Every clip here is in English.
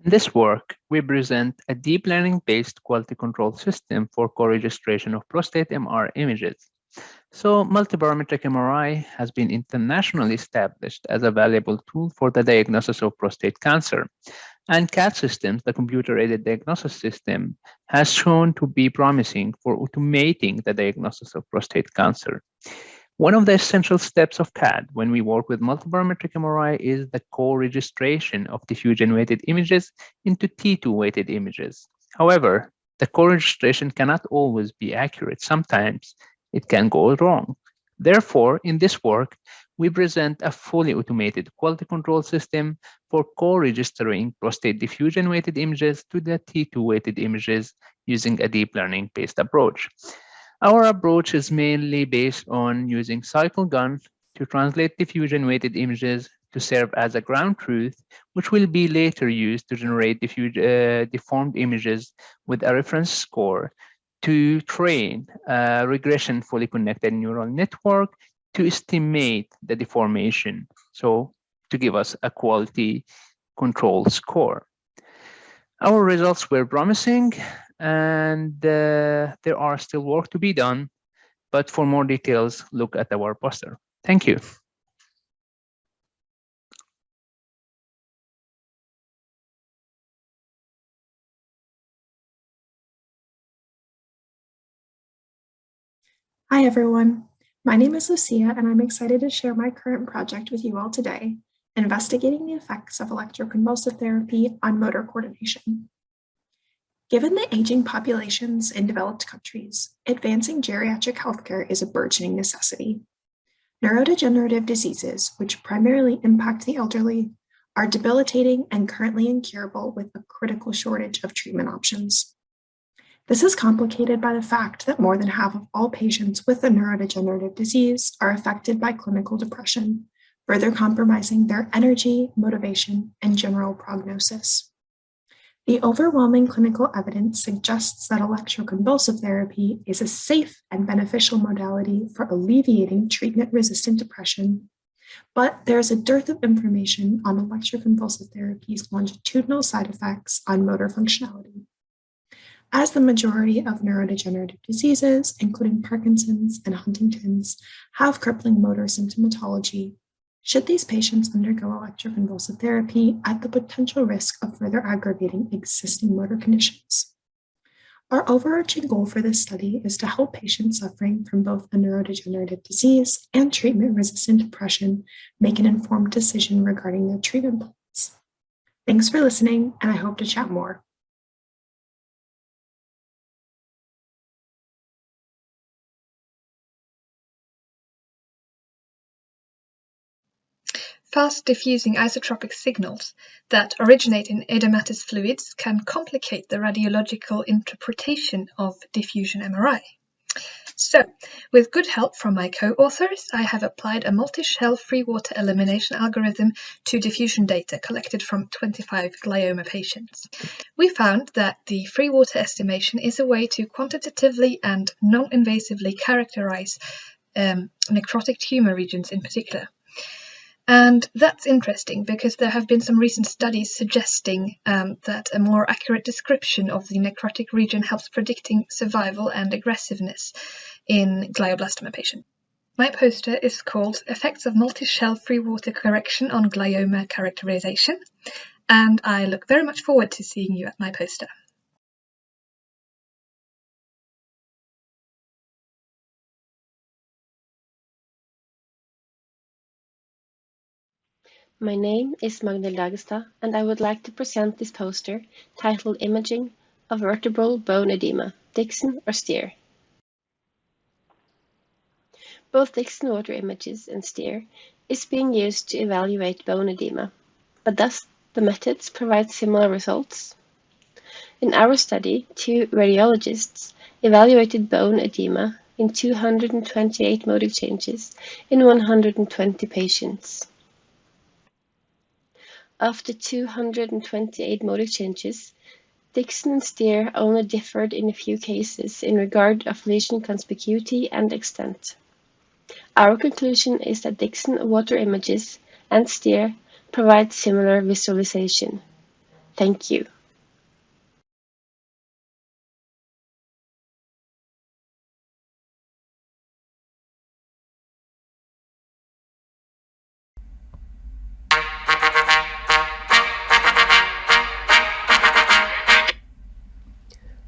In this work, we present a deep learning-based quality control system for co-registration of prostate MR images. So multiparametric MRI has been internationally established as a valuable tool for the diagnosis of prostate cancer. And CAD systems, the computer-aided diagnosis system, has shown to be promising for automating the diagnosis of prostate cancer. One of the essential steps of CAD when we work with multiparametric MRI is the co-registration of diffusion-weighted images into T2-weighted images. However, the co-registration cannot always be accurate. Sometimes it can go wrong. Therefore, in this work, we present a fully automated quality control system for co-registering prostate diffusion-weighted images to the T2-weighted images using a deep learning-based approach. Our approach is mainly based on using cycle-gun to translate diffusion-weighted images to serve as a ground truth, which will be later used to generate deformed images with a reference score to train a regression fully connected neural network to estimate the deformation, so to give us a quality control score. Our results were promising, and there are still work to be done, but for more details, look at our poster. Thank you. Hi everyone, my name is Lucia and I'm excited to share my current project with you all today, investigating the effects of electroconvulsive therapy on motor coordination. Given the aging populations in developed countries, advancing geriatric healthcare is a burgeoning necessity. Neurodegenerative diseases, which primarily impact the elderly, are debilitating and currently incurable with a critical shortage of treatment options. This is complicated by the fact that more than half of all patients with a neurodegenerative disease are affected by clinical depression, further compromising their energy, motivation, and general prognosis. The overwhelming clinical evidence suggests that electroconvulsive therapy is a safe and beneficial modality for alleviating treatment-resistant depression, but there is a dearth of information on electroconvulsive therapy's longitudinal side effects on motor functionality. As the majority of neurodegenerative diseases, including Parkinson's and Huntington's, have crippling motor symptomatology, should these patients undergo electroconvulsive therapy at the potential risk of further aggravating existing motor conditions? Our overarching goal for this study is to help patients suffering from both a neurodegenerative disease and treatment-resistant depression make an informed decision regarding their treatment plans. Thanks for listening, and I hope to chat more. Fast diffusing isotropic signals that originate in edematous fluids can complicate the radiological interpretation of diffusion MRI. So, with good help from my co-authors, I have applied a multi-shell free water elimination algorithm to diffusion data collected from 25 glioma patients. We found that the free water estimation is a way to quantitatively and non-invasively characterize necrotic tumor regions in particular. And that's interesting because there have been some recent studies suggesting that a more accurate description of the necrotic region helps predicting survival and aggressiveness in glioblastoma patients. My poster is called Effects of Multi-Shell Free Water Correction on Glioma Characterization, and I look very much forward to seeing you at my poster. My name is Magnhild Dagestad, and I would like to present this poster titled Imaging of Vertebral Bone Edema, Dixon or STEER. Both Dixon water images and STEER is being used to evaluate bone edema, but thus the methods provide similar results. In our study, 2 radiologists evaluated bone edema in 228 motive changes in 120 patients. After 228 motive changes, Dixon and STEER only differed in a few cases in regard of lesion conspicuity and extent. Our conclusion is that Dixon water images and STEER provide similar visualization. Thank you.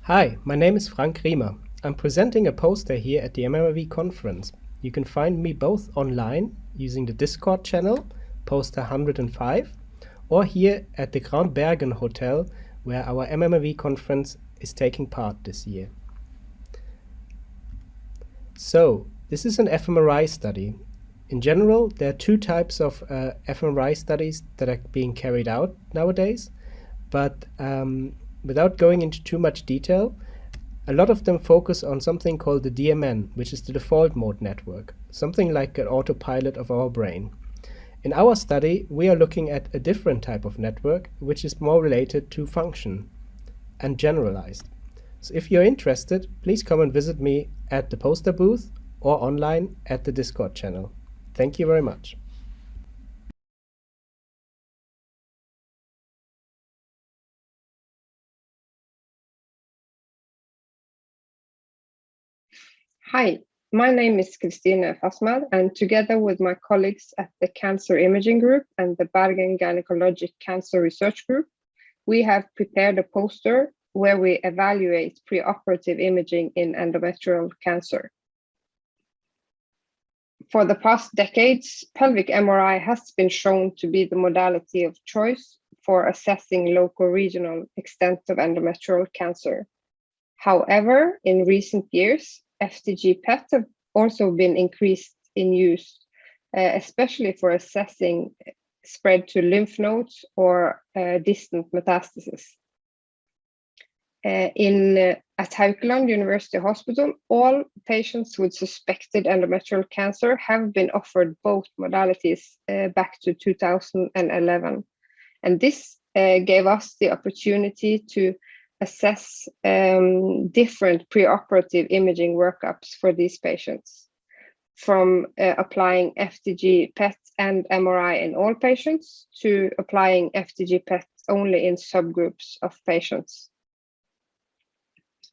Hi, my name is Frank Riemer. I'm presenting a poster here at the MMIV conference. You can find me both online using the Discord channel, poster 105, or here at the Grand Bergen Hotel, where our MMIV conference is taking part this year. So, this is an fMRI study. In general, there are two types of fMRI studies that are being carried out nowadays, but without going into too much detail, a lot of them focus on something called the DMN, which is the default mode network, something like an autopilot of our brain. In our study, we are looking at a different type of network, which is more related to function and generalized. So if you're interested, please come and visit me at the poster booth or online at the Discord channel. Thank you very much. Hi, my name is Kirsten M, and together with my colleagues at the Cancer Imaging Group and the Bergen Gynecologic Cancer Research Group, we have prepared a poster where we evaluate preoperative imaging in endometrial cancer. For the past decades, pelvic MRI has been shown to be the modality of choice for assessing local regional extent of endometrial cancer. However, in recent years, FDG PET have also been increased in use, especially for assessing spread to lymph nodes or distant metastasis. At Haukeland University Hospital, all patients with suspected endometrial cancer have been offered both modalities back to 2011. And this gave us the opportunity to assess different preoperative imaging workups for these patients, from applying FDG PET and MRI in all patients to applying FDG PET only in subgroups of patients.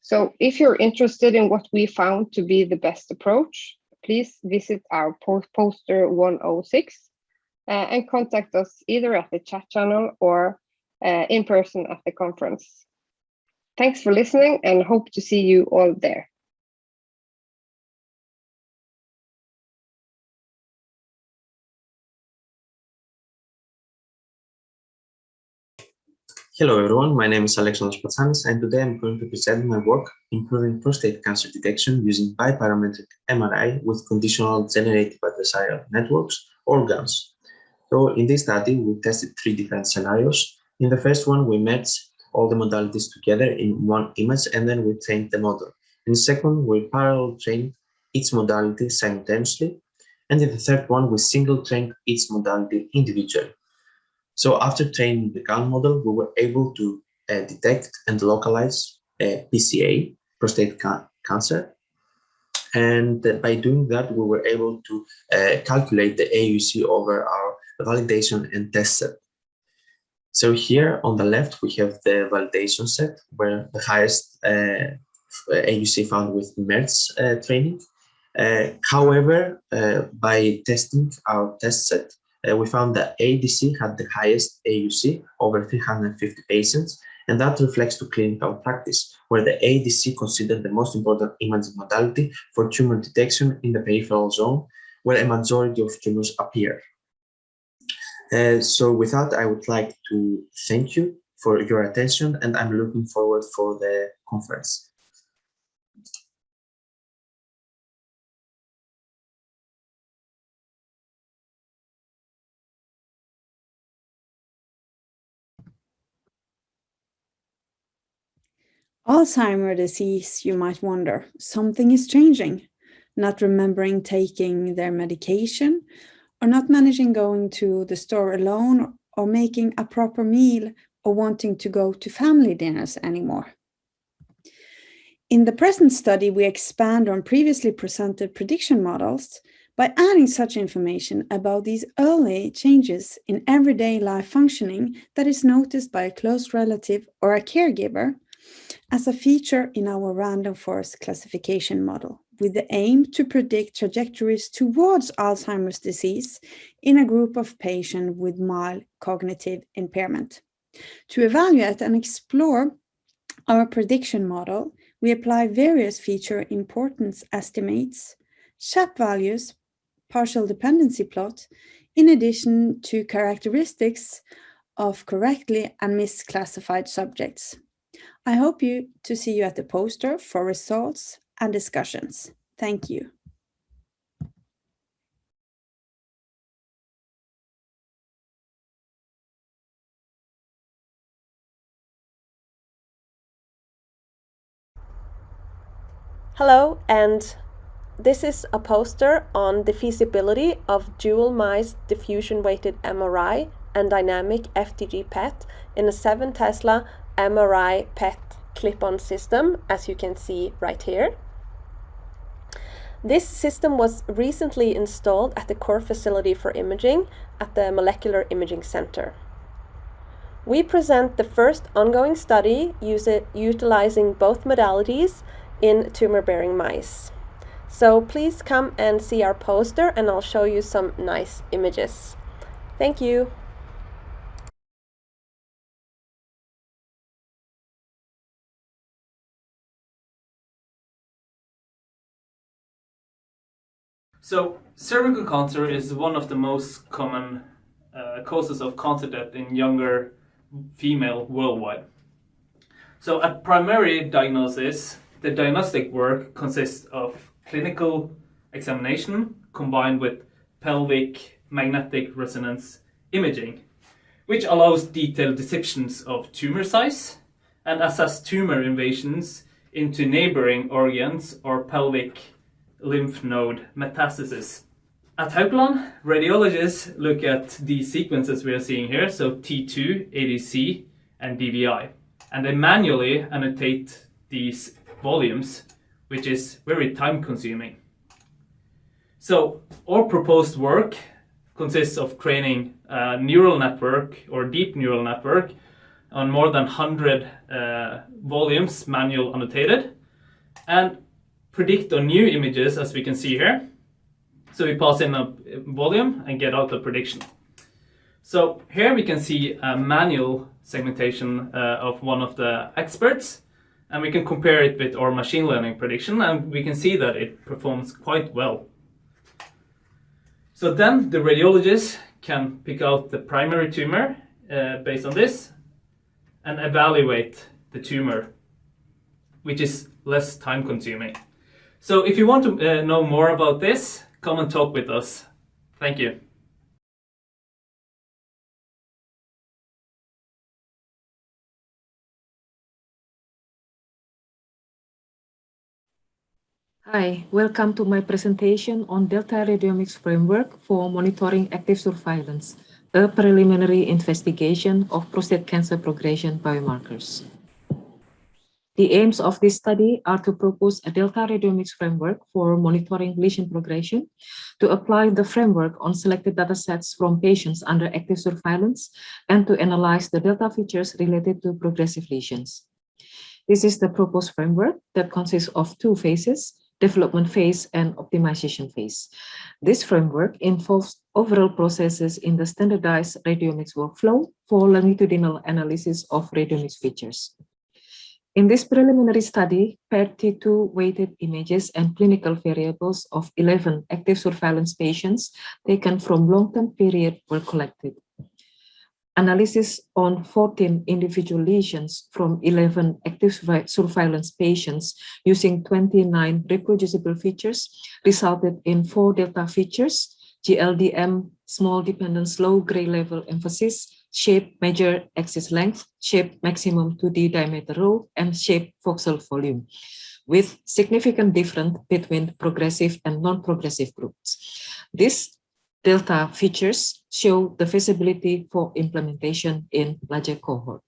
So if you're interested in what we found to be the best approach, please visit our poster 106 and contact us either at the chat channel or in person at the conference. Thanks for listening and hope to see you all there. Hello everyone, my name is Alexandros Patsanis and today I'm going to present my work improving prostate cancer detection using biparametric MRI with conditional generative adversarial networks or GANs. So in this study, we tested three different scenarios. In the first one, we merged all the modalities together in one image and then we trained the model. In the second, we parallel trained each modality simultaneously. And in the third one, we single trained each modality individually. So after training the GAN model, we were able to detect and localize PCA, prostate cancer. And by doing that, we were able to calculate the AUC over our validation and test set. So here on the left, we have the validation set where the highest AUC found with MERS training. However, by testing our test set, we found that ADC had the highest AUC over 350 patients, and that reflects to clinical practice, where the ADC considered the most important imaging modality for tumor detection in the peripheral zone, where a majority of tumors appear. So with that, I would like to thank you for your attention, and I'm looking forward for the conference. Alzheimer's disease, you might wonder. Something is changing. Not remembering taking their medication, or not managing going to the store alone, or making a proper meal, or wanting to go to family dinners anymore. In the present study, we expand on previously presented prediction models By adding such information about these early changes in everyday life functioning that is noticed by a close relative or a caregiver as a feature in our random forest classification model, with the aim to predict trajectories towards Alzheimer's disease in a group of patients with mild cognitive impairment. To evaluate and explore our prediction model, we apply various feature importance estimates, SHAP values, partial dependency plot, in addition to characteristics of correctly and misclassified subjects. I hope to see you at the poster for results and discussions. Thank you. Hello, and this is a poster on the feasibility of dual mice diffusion-weighted MRI and dynamic FDG PET in a 7 Tesla MRI PET clip-on system, as you can see right here. This system was recently installed at the core facility for imaging at the Molecular Imaging Center. We present the first ongoing study utilizing both modalities in tumor-bearing mice. So please come and see our poster, and I'll show you some nice images. Thank you. So, cervical cancer is one of the most common causes of cancer death in younger female worldwide. So, at primary diagnosis, the diagnostic work consists of clinical examination combined with pelvic magnetic resonance imaging, which allows detailed depictions of tumor size and assess tumor invasions into neighboring organs or pelvic lymph node metastasis. At Haukeland, radiologists look at these sequences we are seeing here, so T2, ADC, and DVI, and they manually annotate these volumes, which is very time consuming. So our proposed work consists of training a neural network or deep neural network on more than 100 volumes manual annotated and predict on new images, as we can see here. So we pass in a volume and get out a prediction. So here we can see a manual segmentation of one of the experts, and we can compare it with our machine learning prediction, and we can see that it performs quite well. So then the radiologist can pick out the primary tumor based on this and evaluate the tumor, which is less time consuming. So if you want to know more about this, come and talk with us. Thank you. Hi, welcome to my presentation on Delta Radiomics Framework for Monitoring Active Surveillance, a preliminary investigation of prostate cancer progression biomarkers. The aims of this study are to propose a Delta Radiomics framework for monitoring lesion progression, to apply the framework on selected datasets from patients under active surveillance, and to analyze the Delta features related to progressive lesions. This is the proposed framework that consists of 2 phases, development phase and optimization phase. This framework involves overall processes in the standardized radiomics workflow for longitudinal analysis of radiomics features. In this preliminary study, paired T2 weighted images and clinical variables of 11 active surveillance patients taken from long-term period were collected. Analysis on 14 individual lesions from 11 active surveillance patients using 29 reproducible features resulted in 4 delta features: GLDM, small dependence, low gray level emphasis, shape major axis length, shape maximum 2D diameter rho, and shape voxel volume, with significant difference between progressive and non-progressive groups. These delta features show the feasibility for implementation in larger cohort.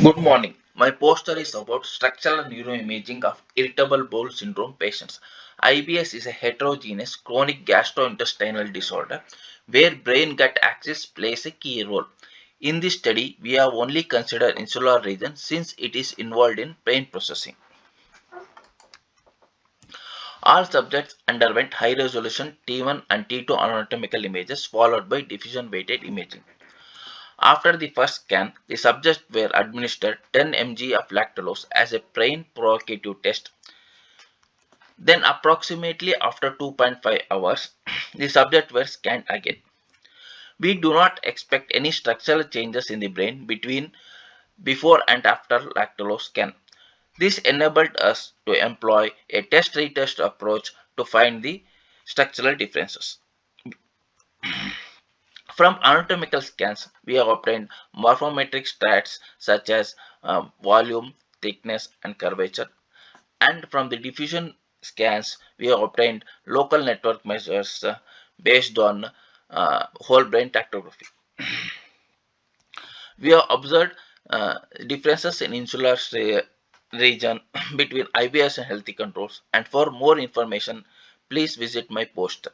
Good morning. My poster is about structural neuroimaging of irritable bowel syndrome patients. IBS is a heterogeneous chronic gastrointestinal disorder where brain-gut axis plays a key role. In this study, we have only considered insular region since it is involved in brain processing. All subjects underwent high-resolution T1 and T2 anatomical images followed by diffusion-weighted imaging. After the first scan, the subjects were administered 10 mg of lactulose as a brain provocative test. Then approximately after 2.5 hours, the subjects were scanned again. We do not expect any structural changes in the brain before and after lactulose scan. This enabled us to employ a test-retest approach to find the structural differences. From anatomical scans, we have obtained morphometric stats such as volume, thickness, and curvature. And from the diffusion scans, we have obtained local network measures based on whole brain tactography. We have observed differences in insular region between IBS and healthy controls. And for more information, please visit my poster.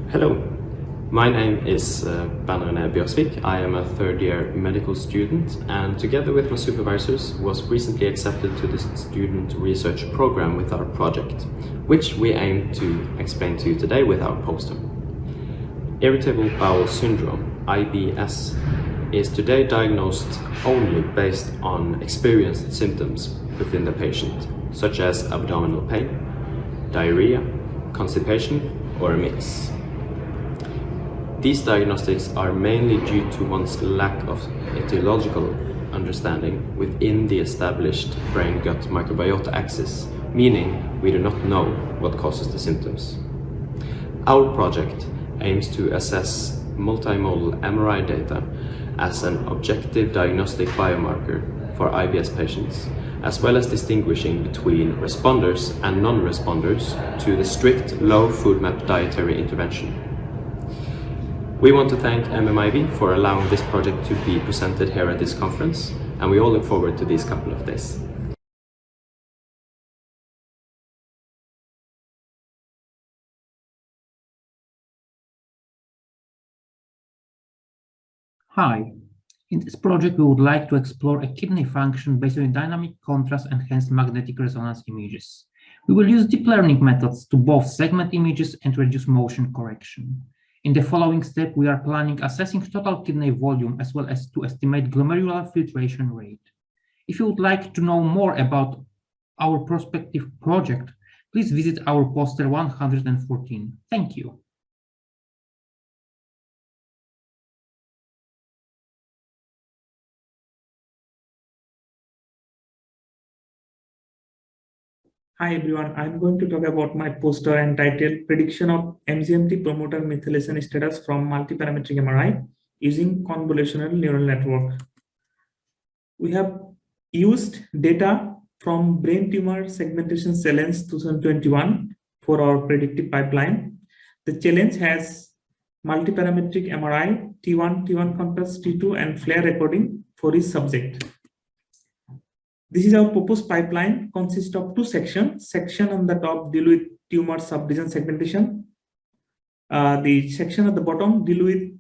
Hello, my name is Renate Grüner. I am a third-year medical student and together with my supervisors was recently accepted to the student research program with our project, which we aim to explain to you today with our poster. Irritable bowel syndrome, IBS, is today diagnosed only based on experienced symptoms within the patient, such as abdominal pain, diarrhea, constipation, or a mix. These diagnostics are mainly due to one's lack of etiological understanding within the established brain-gut microbiota axis, meaning we do not know what causes the symptoms. Our project aims to assess multimodal MRI data as an objective diagnostic biomarker for IBS patients, as well as distinguishing between responders and non-responders to the strict low food map dietary intervention. We want to thank MMIV for allowing this project to be presented here at this conference, and we all look forward to these couple of days. Hi. In this project, we would like to explore a kidney function based on dynamic contrast enhanced magnetic resonance images. We will use deep learning methods to both segment images and reduce motion correction. In the following step, we are planning assessing total kidney volume as well as to estimate glomerular filtration rate. If you would like to know more about our prospective project, please visit our poster 114. Thank you. Hi everyone, I'm going to talk about my poster entitled Prediction of MGMT Promoter Methylation Status from Multiparametric MRI using Convolutional Neural Network. We have used data from brain tumor segmentation Selnæs 2021 for our predictive pipeline. The challenge has multiparametric MRI, T1 contrast, T2, and flare recording for each subject. This is our proposed pipeline, consists of two sections. Section on the top deal with tumor subregion segmentation. The section at the bottom deal with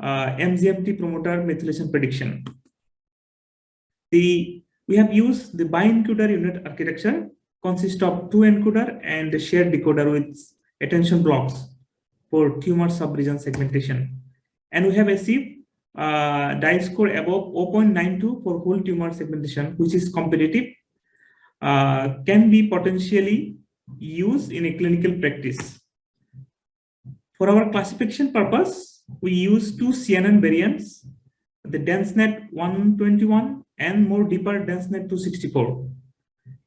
MGMT promoter methylation prediction. We have used the bi-encoder unit architecture, consists of two encoder and a shared decoder with attention blocks for tumor subregion segmentation. And we have achieved dice score above 0.92 for whole tumor segmentation, which is competitive, can be potentially used in a clinical practice. For our classification purpose, we use two CNN variants, the DenseNet 121 and more deeper DenseNet 264.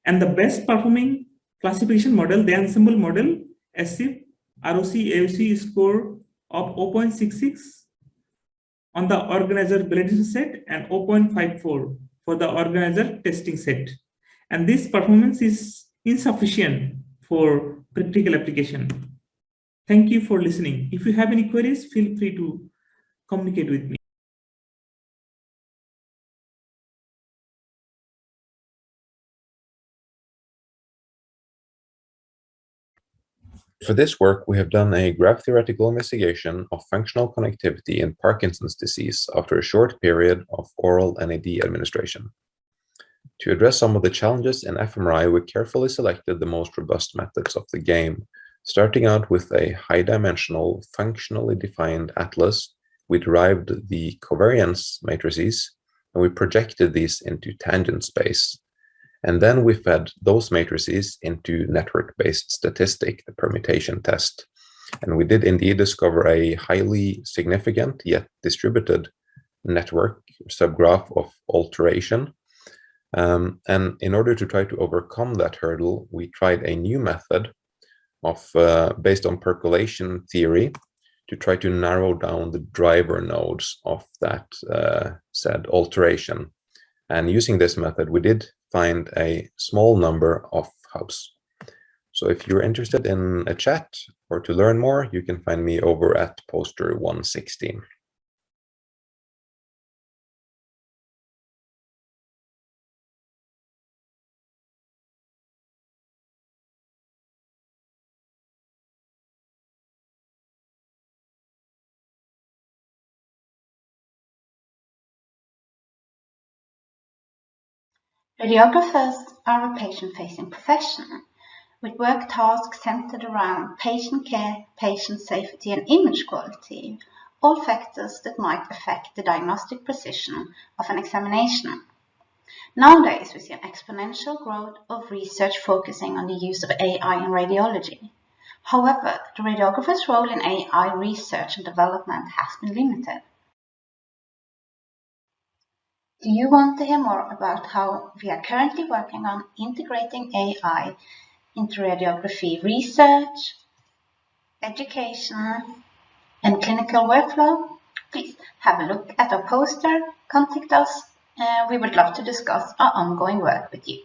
And the best performing classification model, the ensemble model, achieved ROC AOC score of 0.66 on the organizer validation set and 0.54 for the organizer testing set. And this performance is insufficient for practical application. Thank you for listening. If you have any queries, feel free to communicate with me. For this work, we have done a graph theoretical investigation of functional connectivity in Parkinson's disease after a short period of oral NAD administration. To address some of the challenges in fMRI, we carefully selected the most robust methods of the game. Starting out with a high-dimensional, functionally defined atlas, we derived the covariance matrices, and we projected these into tangent space. And then we fed those matrices into network-based statistic, the permutation test. And we did indeed discover a highly significant yet distributed network subgraph of alteration. And in order to try to overcome that hurdle, we tried a new method of based on percolation theory to try to narrow down the driver nodes of that said alteration. And using this method, we did find a small number of hubs. So if you're interested in a chat or to learn more, you can find me over at poster 116. Radiographers are a patient-facing profession with work tasks centered around patient care, patient safety, and image quality, all factors that might affect the diagnostic precision of an examination. Nowadays, we see an exponential growth of research focusing on the use of AI in radiology. However, the radiographer's role in AI research and development has been limited. Do you want to hear more about how we are currently working on integrating AI into radiography research, education, and clinical workflow? Please have a look at our poster, contact us, we would love to discuss our ongoing work with you.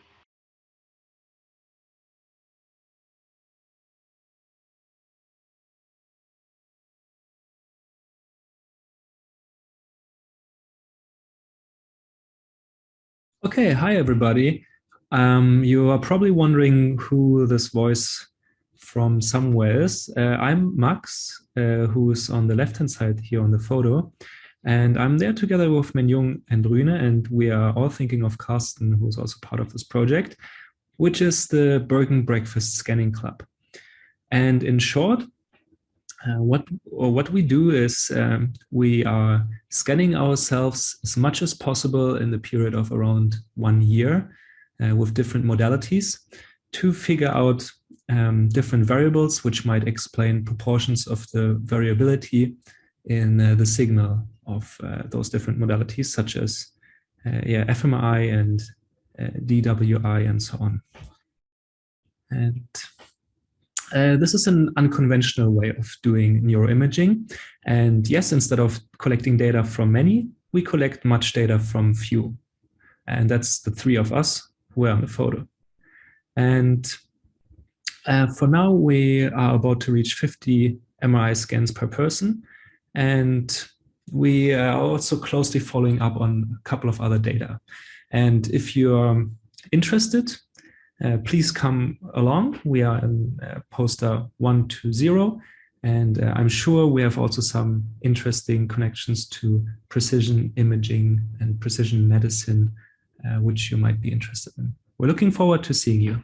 Okay, hi everybody. You are probably wondering who this voice from somewhere is. I'm Max, who is on the left-hand side here on the photo. And I'm there together with Renate and Grüner, and we are all thinking of Kirsten, who's also part of this project, which is the Bergen Breakfast Scanning Club. And in short, what we do is we are scanning ourselves as much as possible in the period of around 1 year with different modalities to figure out different variables which might explain proportions of the variability in the signal of those different modalities, such as fMRI and DWI and so on. And this is an unconventional way of doing neuroimaging. And yes, instead of collecting data from many, we collect much data from few. And that's the three of us who are on the photo. And for now, we are about to reach 50 MRI scans per person. And we are also closely following up on a couple of other data. And if you're interested, please come along. We are in poster 120, and I'm sure we have also some interesting connections to precision imaging and precision medicine, which you might be interested in. We're looking forward to seeing you.